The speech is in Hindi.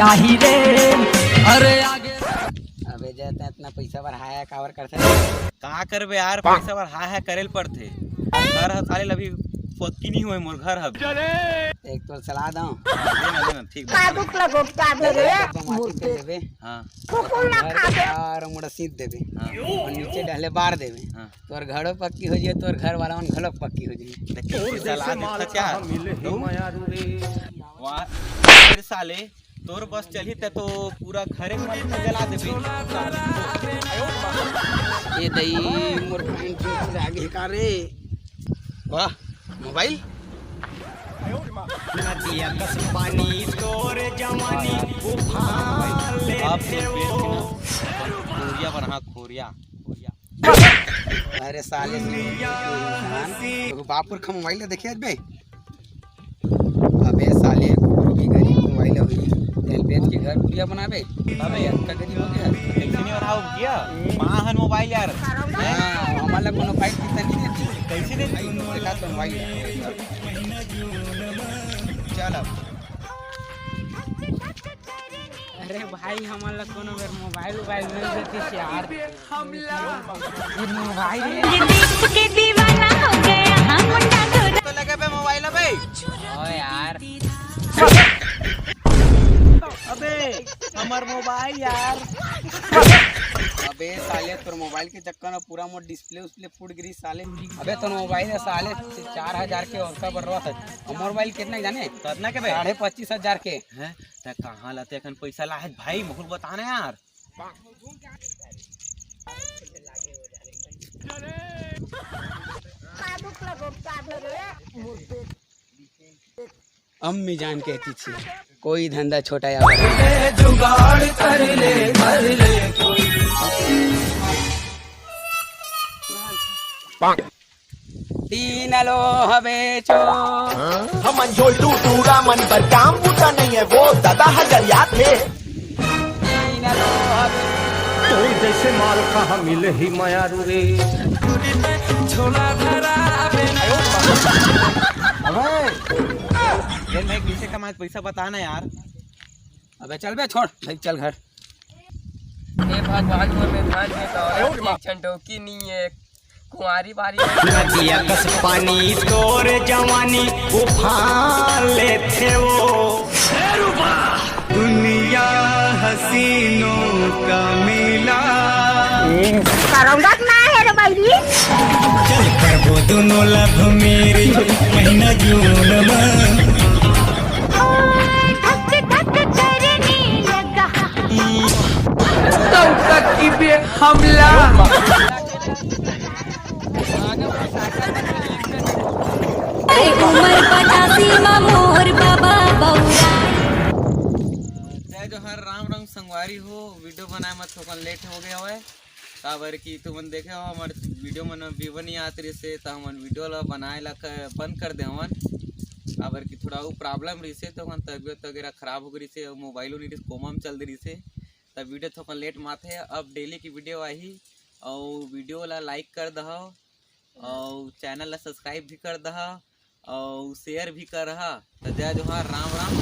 चाही रे। अरे आगे अबे जाता इतना पैसा भर हाया कावर करते का करबे यार, पैसा भर हा करेल पड़थे। घर ह साले अभी पक्की नहीं हुए मोर घर हब। एक तो सलाह दो ठीक देबे हां और मुड़ा सीध देबे हां और नीचे डहले बार देबे हां तोर घड़ो पक्की हो जाए तोर घर वाला मन घलक पक्की हो जाए। देखिए सलाह देता क्या वाह फिर साले तोर बस चली तो पूरा घरे में जला देबे। ये दई मोर पेंट आगे का रे वाह मोबाइल नदिया कस पानी तोर जवानी उफान ले आप खोरिया बना खोरिया अरे साले तो बापुर का मोबाइल देखे आज बे अबे साले की गरीब मोबाइल हुई तेलबेत के घर पुड़िया बनाबे अबे का गरीब हो गया कैसे नहीं बनाओ किया माहन मोबाइल यार। हां हमारा कोनो फाइट कितना नहीं देती कैसे दे देखा तो मोबाइल चल अब अरे भाई हमारा कोनो बेर मोबाइल नहीं देती यार ये मोबाइल के दीवाना हो गया हम मुंडा तो लगे पे मोबाइल अबे ओ यार अबे हमार मोबाइल यार। अबे साले तोर मोबाइल के चक्कर में पूरा मोर डिस्प्ले फूट गिरी साले। अबे तोर मोबाइल है साले 4000 के और का बढ़ रहा था और मोबाइल कितना जाने कितना के बे 25,500 के हैं त कहां लाते अखन पैसा लाहे भाई मोहल बताना यार। अम्मी जान कहती थी कोई धंधा छोटा या बड़ा जुगाड़ कर ले कोई। तीन लो हवे चो हमन जोल्टू टूरा मन पर काम बूटा नहीं है वो दादा हजरिया थे। तीन लो हवे तोर जैसे माल कहाँ मिले ही मायारू रे। छोला धरा भाई किसे कमाए पैसा बताना यार। अबे चल बे छोड़ भाई चल घर हे भगवान में धान में तो छंटोकी नहीं है कुंवारी बारी नदिया कस पानी तोर जवानी उफान ले थे वो। दुनिया हसीनों का मिला ना है रे भाई चल कर वो दोनों लब मेरी महीना जून में धक धक करने लगा की भी हमला उमर 85 मा मोर बाबा बौरा। जय जोहर राम रंग संगवारी हो। वीडियो बनाए मत थोड़ा लेट हो गया है काबर की तुमन देखे हो हमारे वीडियो मन व्यू नहीं आते रही से तो हमन वीडियो ला बनाए ला बंद कर दे हमन काबर की थोड़ा वो प्रॉब्लम रही से तो तबियत वगैरह खराब हो गई से मोबाइलो नहीं कोमा में चल रही से तब वीडियो थोड़ा लेट माथे। अब डेली की वीडियो आई और वीडियो ला लाइक कर दहो और चैनल ला सब्सक्राइब भी कर दहो और शेयर भी कर रहा। तो जय जोहार राम राम।